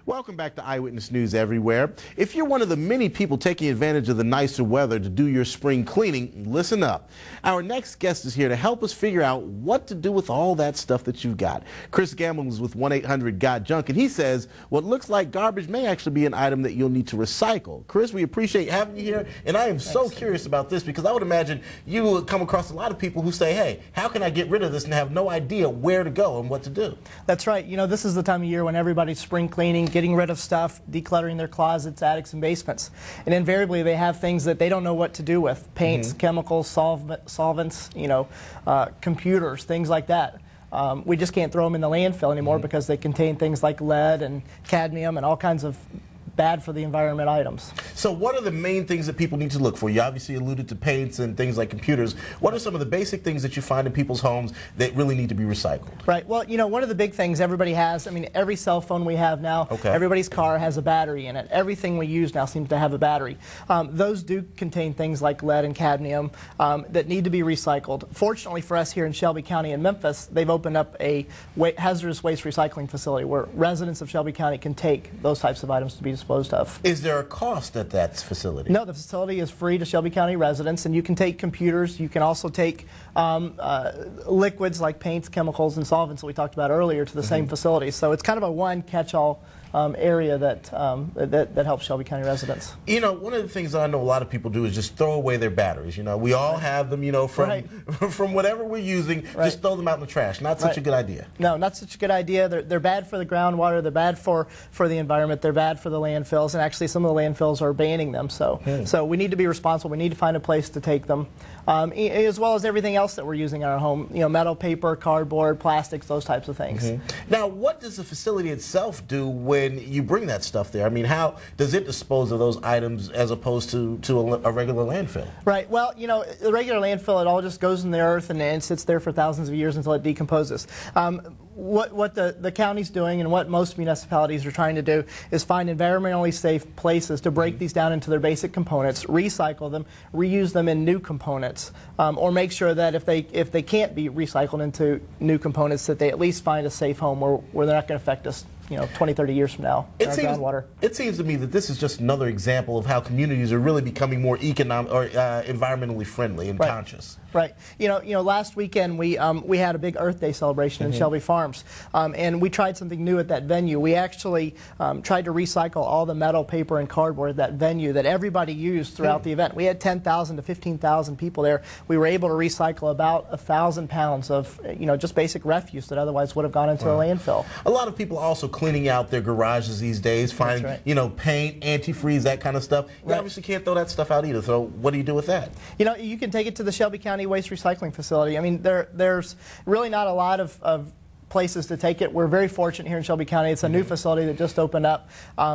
Welcome back to Eyewitness News Everywhere. If you're one of the many people taking advantage of the nicer weather to do your spring cleaning, listen up. Our next guest is here to help us figure out what to do with all that stuff that you've got. Chris Gamble is with 1-800-GOT-JUNK, and he says what looks like garbage may actually be an item that you'll need to recycle. Chris, we appreciate having you here, and I am so curious about this because I would imagine you would come across a lot of people who say, hey, how can I get rid of this, and have no idea where to go and what to do. That's right. You know, this is the time of year when everybody's spring cleaning, getting rid of stuff, decluttering their closets, attics, and basements. And invariably they have things that they don't know what to do with. Paints, chemicals, solvents, computers, things like that. We just can't throw them in the landfill anymore because they contain things like lead and cadmium and all kinds of bad for the environment items. So what are the main things that people need to look for? You obviously alluded to paints and things like computers. What are some of the basic things that you find in people's homes that really need to be recycled? Right. Well, you know, one of the big things everybody has, I mean, every cell phone we have now, everybody's car has a battery in it. Everything we use now seems to have a battery. Those do contain things like lead and cadmium that need to be recycled. Fortunately for us here in Shelby County and Memphis, they've opened up a hazardous waste recycling facility where residents of Shelby County can take those types of items to be disposed of. Is there a cost at that facility? No, the facility is free to Shelby County residents, and you can take computers. You can also take liquids like paints, chemicals, and solvents that we talked about earlier to the same facility. So it's kind of a one catch-all area that helps Shelby County residents. You know, one of the things that I know a lot of people do is just throw away their batteries. You know, we all have them, you know, from whatever we're using, just throw them out in the trash. Not such a good idea. No, not such a good idea. They're bad for the groundwater, they're bad for the environment, they're bad for the landfills, and actually some of the landfills are banning them. So we need to be responsible. We need to find a place to take them, as well as everything else that we're using in our home, you know, metal, paper, cardboard, plastics, those types of things. Now, what does the facility itself do when you bring that stuff there? I mean, how does it dispose of those items as opposed to a regular landfill? Right. Well, you know, the regular landfill, it all just goes in the earth and sits there for thousands of years until it decomposes. What the county's doing and what most municipalities are trying to do is find environmentally safe places to break these down into their basic components, recycle them, reuse them in new components, or make sure that if they can't be recycled into new components, that they at least find a safe home where they're not going to affect us, you know, 20, 30 years from now in our groundwater. It seems to me that this is just another example of how communities are really becoming more environmentally friendly and conscious. Right. You know, last weekend we had a big Earth Day celebration in Shelby Farms, and we tried something new at that venue. We actually tried to recycle all the metal, paper, and cardboard at that venue that everybody used throughout the event. We had 10,000 to 15,000 people there. We were able to recycle about 1,000 pounds of, you know, just basic refuse that otherwise would have gone into a landfill. A lot of people are also cleaning out their garages these days, finding, you know, paint, antifreeze, that kind of stuff. You obviously can't throw that stuff out either, so what do you do with that? You know, you can take it to the Shelby County Waste Recycling Facility. I mean, there's really not a lot of places to take it. We're very fortunate here in Shelby County. It's a new facility that just opened up.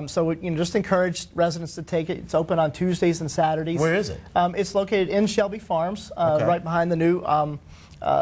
So we just encourage residents to take it. It's open on Tuesdays and Saturdays. Where is it? It's located in Shelby Farms, right behind the new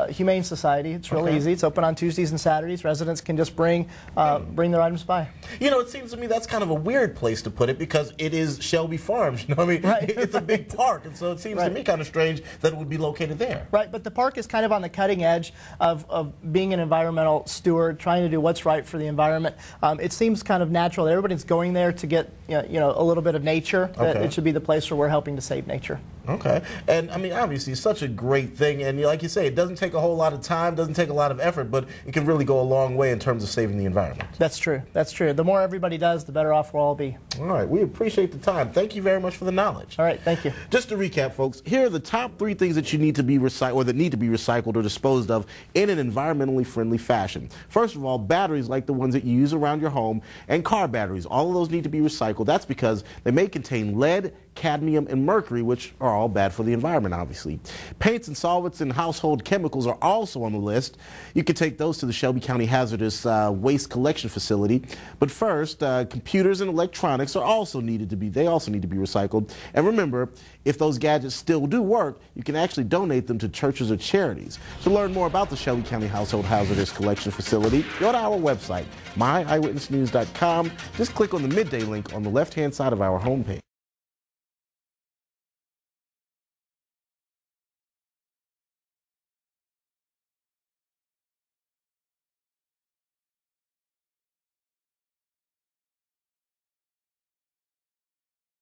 Humane Society. It's real easy. It's open on Tuesdays and Saturdays. Residents can just bring their items by. You know, it seems to me that's kind of a weird place to put it because it is Shelby Farms. You know what I mean? It's a big park, and so it seems to me kind of strange that it would be located there. Right, but the park is kind of on the cutting edge of being an environmental steward, trying to do what's right for the environment. It seems kind of natural. Everybody's going there to get you know, a little bit of nature. That it should be the place where we're helping to save nature. Okay, and I mean, obviously, it's such a great thing, and like you say, it doesn't take a whole lot of time, doesn't take a lot of effort, but it can really go a long way in terms of saving the environment. That's true. That's true. The more everybody does, the better off we'll all be. All right, we appreciate the time. Thank you very much for the knowledge. All right, thank you. Just to recap, folks, here are the top 3 things that you need to be recycled, or that need to be recycled or disposed of in an environmentally friendly fashion. First of all, batteries like the ones that you use around your home, and car batteries. All of those need to be recycled. That's because they may contain lead, cadmium, and mercury, which are all bad for the environment, obviously. Paints and solvents and household chemicals are also on the list. You can take those to the Shelby County Hazardous Waste Collection Facility. But first, computers and electronics are also needed to be recycled. And remember, if those gadgets still do work, you can actually donate them to churches or charities. To learn more about the Shelby County Household Hazardous Collection Facility, go to our website, myeyewitnessnews.com. Just click on the midday link on the left-hand side of our homepage.